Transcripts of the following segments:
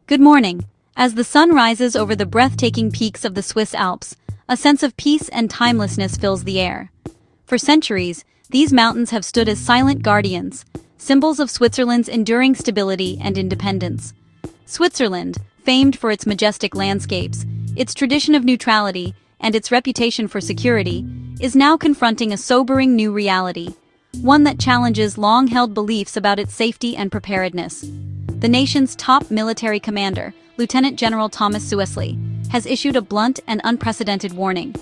Good morning. As the sun rises over the breathtaking peaks of the Swiss Alps, a sense of peace and timelessness fills the air. For centuries, these mountains have stood as silent guardians, symbols of Switzerland's enduring stability and independence. Switzerland, famed for its majestic landscapes, its tradition of neutrality, and its reputation for security, is now confronting a sobering new reality, one that challenges long-held beliefs about its safety and preparedness. The nation's top military commander, Lieutenant General Thomas Süssli, has issued a blunt and unprecedented warning.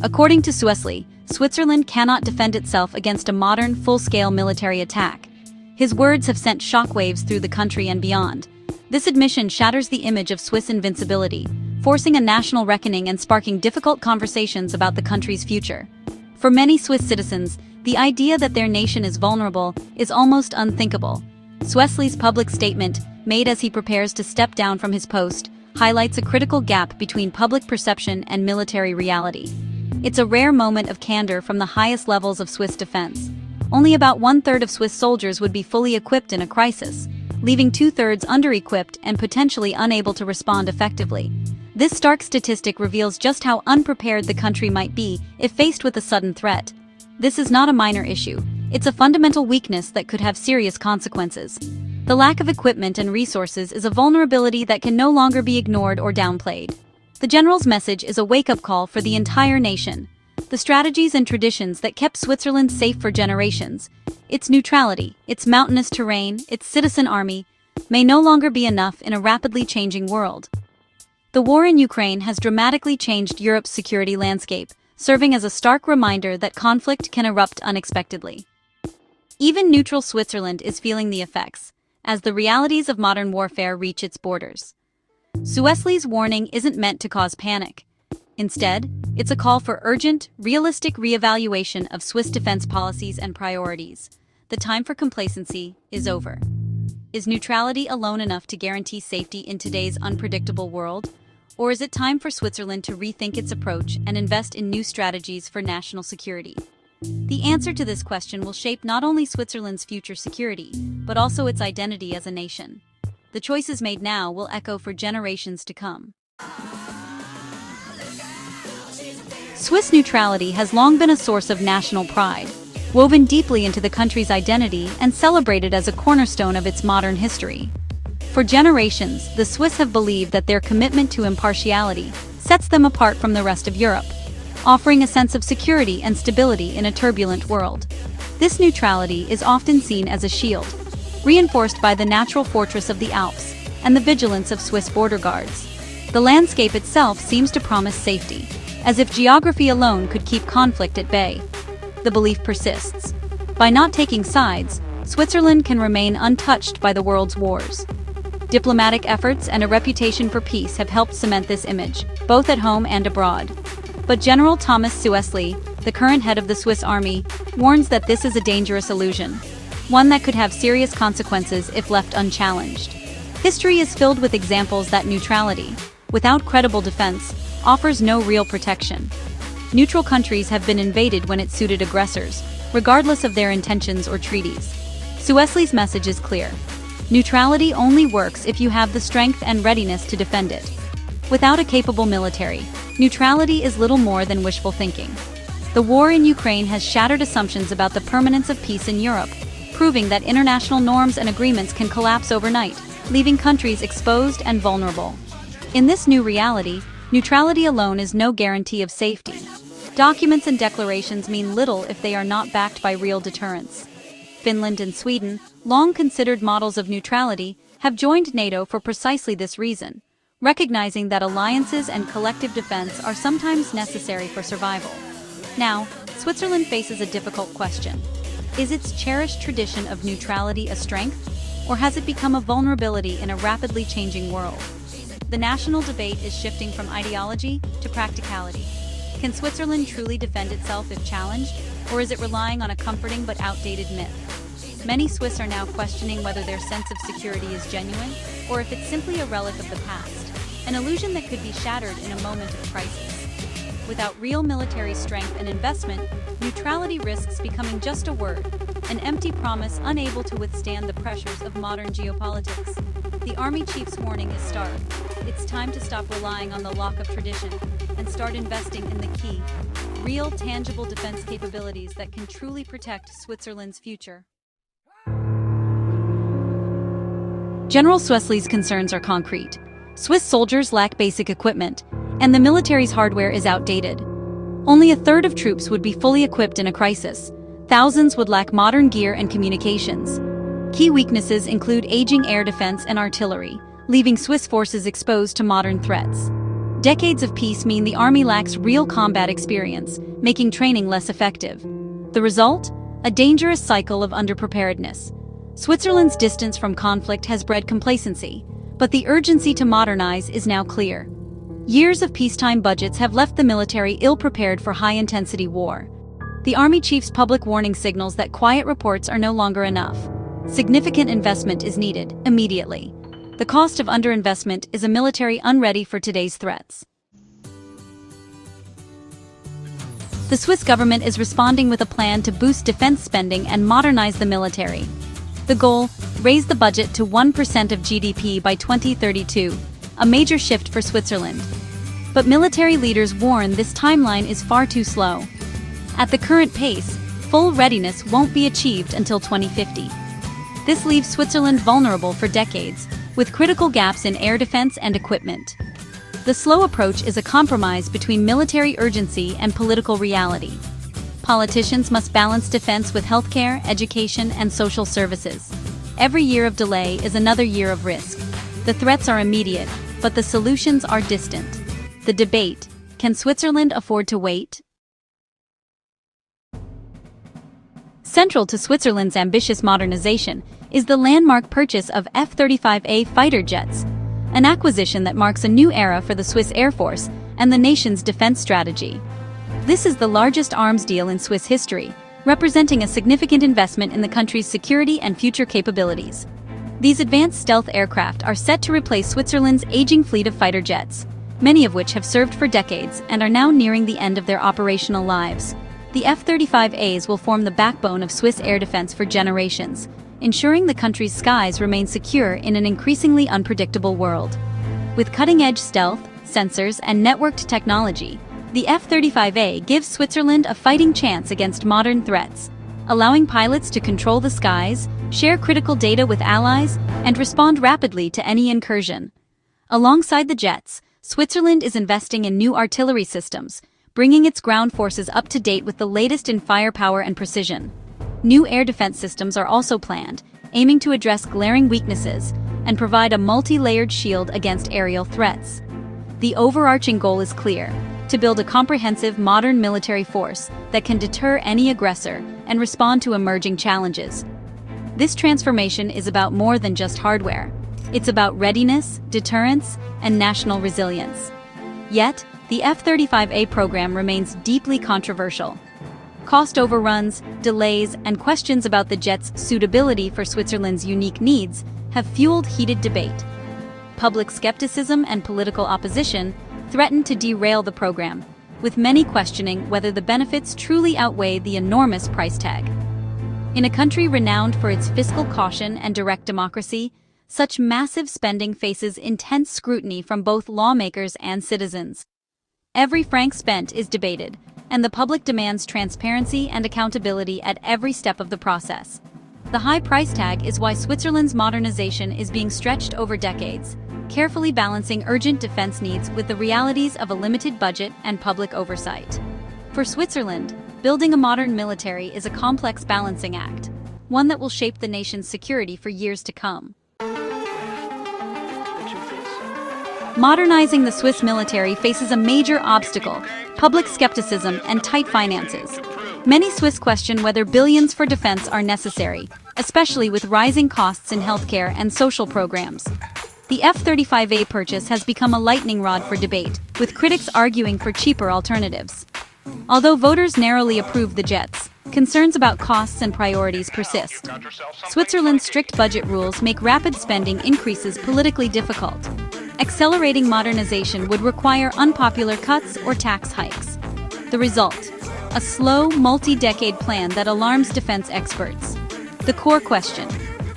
According to Süssli, Switzerland cannot defend itself against a modern, full-scale military attack. His words have sent shockwaves through the country and beyond. This admission shatters the image of Swiss invincibility, forcing a national reckoning and sparking difficult conversations about the country's future. For many Swiss citizens, the idea that their nation is vulnerable is almost unthinkable. Süssli's public statement, made as he prepares to step down from his post, highlights a critical gap between public perception and military reality. It's a rare moment of candor from the highest levels of Swiss defense. Only about one-third of Swiss soldiers would be fully equipped in a crisis, leaving two-thirds under-equipped and potentially unable to respond effectively. This stark statistic reveals just how unprepared the country might be if faced with a sudden threat. This is not a minor issue. It's a fundamental weakness that could have serious consequences. The lack of equipment and resources is a vulnerability that can no longer be ignored or downplayed. The general's message is a wake-up call for the entire nation. The strategies and traditions that kept Switzerland safe for generations, its neutrality, its mountainous terrain, its citizen army, may no longer be enough in a rapidly changing world. The war in Ukraine has dramatically changed Europe's security landscape, serving as a stark reminder that conflict can erupt unexpectedly. Even neutral Switzerland is feeling the effects, as the realities of modern warfare reach its borders. Süssli's warning isn't meant to cause panic. Instead, it's a call for urgent, realistic reevaluation of Swiss defense policies and priorities. The time for complacency is over. Is neutrality alone enough to guarantee safety in today's unpredictable world? Or is it time for Switzerland to rethink its approach and invest in new strategies for national security? The answer to this question will shape not only Switzerland's future security, but also its identity as a nation. The choices made now will echo for generations to come. Swiss neutrality has long been a source of national pride, woven deeply into the country's identity and celebrated as a cornerstone of its modern history. For generations, the Swiss have believed that their commitment to impartiality sets them apart from the rest of Europe, offering a sense of security and stability in a turbulent world. This neutrality is often seen as a shield, reinforced by the natural fortress of the Alps and the vigilance of Swiss border guards. The landscape itself seems to promise safety, as if geography alone could keep conflict at bay. The belief persists. By not taking sides, Switzerland can remain untouched by the world's wars. Diplomatic efforts and a reputation for peace have helped cement this image, both at home and abroad. But General Thomas Süssli, the current head of the Swiss Army, warns that this is a dangerous illusion, one that could have serious consequences if left unchallenged. History is filled with examples that neutrality, without credible defense, offers no real protection. Neutral countries have been invaded when it suited aggressors, regardless of their intentions or treaties. Süssli's message is clear. Neutrality only works if you have the strength and readiness to defend it. Without a capable military, neutrality is little more than wishful thinking. The war in Ukraine has shattered assumptions about the permanence of peace in Europe, proving that international norms and agreements can collapse overnight, leaving countries exposed and vulnerable. In this new reality, neutrality alone is no guarantee of safety. Documents and declarations mean little if they are not backed by real deterrence. Finland and Sweden, long considered models of neutrality, have joined NATO for precisely this reason, recognizing that alliances and collective defense are sometimes necessary for survival. Now, Switzerland faces a difficult question. Is its cherished tradition of neutrality a strength, or has it become a vulnerability in a rapidly changing world? The national debate is shifting from ideology to practicality. Can Switzerland truly defend itself if challenged, or is it relying on a comforting but outdated myth? Many Swiss are now questioning whether their sense of security is genuine, or if it's simply a relic of the past, an illusion that could be shattered in a moment of crisis. Without real military strength and investment, neutrality risks becoming just a word, an empty promise unable to withstand the pressures of modern geopolitics. The Army Chief's warning is stark. It's time to stop relying on the luck of tradition and start investing in the key, real, tangible defense capabilities that can truly protect Switzerland's future. General Süssli's concerns are concrete. Swiss soldiers lack basic equipment, and the military's hardware is outdated. Only a third of troops would be fully equipped in a crisis. Thousands would lack modern gear and communications. Key weaknesses include aging air defense and artillery, leaving Swiss forces exposed to modern threats. Decades of peace mean the army lacks real combat experience, making training less effective. The result? A dangerous cycle of underpreparedness. Switzerland's distance from conflict has bred complacency, but the urgency to modernize is now clear. Years of peacetime budgets have left the military ill-prepared for high-intensity war. The Army Chief's public warning signals that quiet reports are no longer enough. Significant investment is needed, immediately. The cost of underinvestment is a military unready for today's threats. The Swiss government is responding with a plan to boost defense spending and modernize the military. The goal? Raise the budget to 1% of GDP by 2032, a major shift for Switzerland. But military leaders warn this timeline is far too slow. At the current pace, full readiness won't be achieved until 2050. This leaves Switzerland vulnerable for decades, with critical gaps in air defense and equipment. The slow approach is a compromise between military urgency and political reality. Politicians must balance defense with healthcare, education, and social services. Every year of delay is another year of risk. The threats are immediate, but the solutions are distant. The debate: can Switzerland afford to wait? Central to Switzerland's ambitious modernization is the landmark purchase of F-35A fighter jets, an acquisition that marks a new era for the Swiss Air Force and the nation's defense strategy. This is the largest arms deal in Swiss history, representing a significant investment in the country's security and future capabilities. These advanced stealth aircraft are set to replace Switzerland's aging fleet of fighter jets, many of which have served for decades and are now nearing the end of their operational lives. The F-35As will form the backbone of Swiss air defense for generations, ensuring the country's skies remain secure in an increasingly unpredictable world. With cutting-edge stealth, sensors, and networked technology, the F-35A gives Switzerland a fighting chance against modern threats, allowing pilots to control the skies, share critical data with allies, and respond rapidly to any incursion. Alongside the jets, Switzerland is investing in new artillery systems, bringing its ground forces up to date with the latest in firepower and precision. New air defense systems are also planned, aiming to address glaring weaknesses and provide a multi-layered shield against aerial threats. The overarching goal is clear: to build a comprehensive modern military force that can deter any aggressor and respond to emerging challenges. This transformation is about more than just hardware. It's about readiness, deterrence, and national resilience. Yet, the F-35A program remains deeply controversial. Cost overruns, delays, and questions about the jet's suitability for Switzerland's unique needs have fueled heated debate. Public skepticism and political opposition threaten to derail the program, with many questioning whether the benefits truly outweigh the enormous price tag. In a country renowned for its fiscal caution and direct democracy, such massive spending faces intense scrutiny from both lawmakers and citizens. Every franc spent is debated, and the public demands transparency and accountability at every step of the process. The high price tag is why Switzerland's modernization is being stretched over decades, carefully balancing urgent defense needs with the realities of a limited budget and public oversight. For Switzerland, building a modern military is a complex balancing act, one that will shape the nation's security for years to come. Modernizing the Swiss military faces a major obstacle: public skepticism and tight finances. Many Swiss question whether billions for defense are necessary, especially with rising costs in healthcare and social programs. The F-35A purchase has become a lightning rod for debate, with critics arguing for cheaper alternatives. Although voters narrowly approved the jets, concerns about costs and priorities persist. Switzerland's strict budget rules make rapid spending increases politically difficult. Accelerating modernization would require unpopular cuts or tax hikes. The result: a slow, multi-decade plan that alarms defense experts. The core question: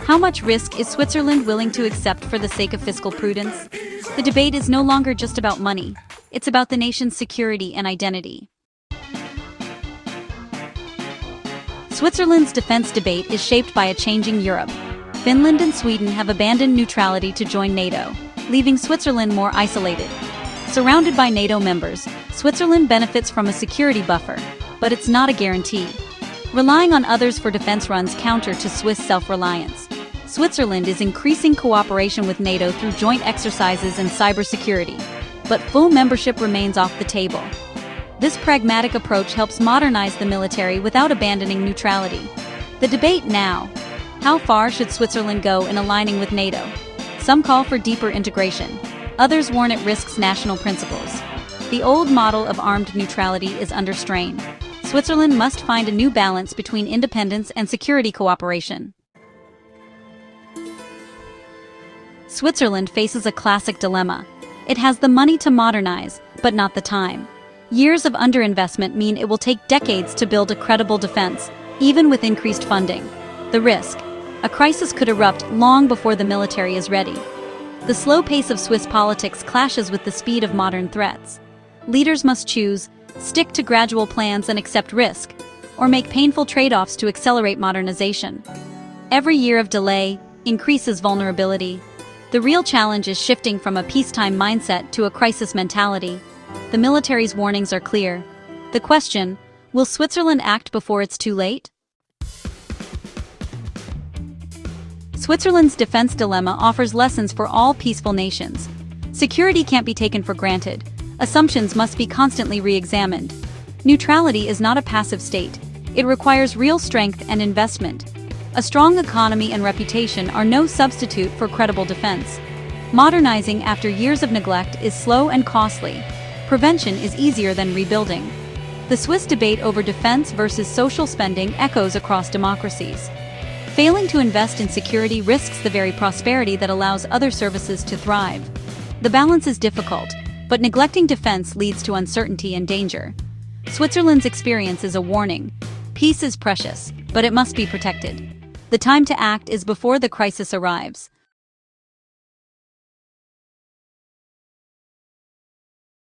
how much risk is Switzerland willing to accept for the sake of fiscal prudence? The debate is no longer just about money. It's about the nation's security and identity. Switzerland's defense debate is shaped by a changing Europe. Finland and Sweden have abandoned neutrality to join NATO, leaving Switzerland more isolated. Surrounded by NATO members, Switzerland benefits from a security buffer, but it's not a guarantee. Relying on others for defense runs counter to Swiss self-reliance. Switzerland is increasing cooperation with NATO through joint exercises and cybersecurity, but full membership remains off the table. This pragmatic approach helps modernize the military without abandoning neutrality. The debate now: how far should Switzerland go in aligning with NATO? Some call for deeper integration. Others warn it risks national principles. The old model of armed neutrality is under strain. Switzerland must find a new balance between independence and security cooperation. Switzerland faces a classic dilemma. It has the money to modernize, but not the time. Years of underinvestment mean it will take decades to build a credible defense, even with increased funding. The risk: a crisis could erupt long before the military is ready. The slow pace of Swiss politics clashes with the speed of modern threats. Leaders must choose: stick to gradual plans and accept risk, or make painful trade-offs to accelerate modernization. Every year of delay increases vulnerability. The real challenge is shifting from a peacetime mindset to a crisis mentality. The military's warnings are clear. The question: will Switzerland act before it's too late? Switzerland's defense dilemma offers lessons for all peaceful nations. Security can't be taken for granted. Assumptions must be constantly re-examined. Neutrality is not a passive state. It requires real strength and investment. A strong economy and reputation are no substitute for credible defense. Modernizing after years of neglect is slow and costly. Prevention is easier than rebuilding. The Swiss debate over defense versus social spending echoes across democracies. Failing to invest in security risks the very prosperity that allows other services to thrive. The balance is difficult, but neglecting defense leads to uncertainty and danger. Switzerland's experience is a warning. Peace is precious, but it must be protected. The time to act is before the crisis arrives.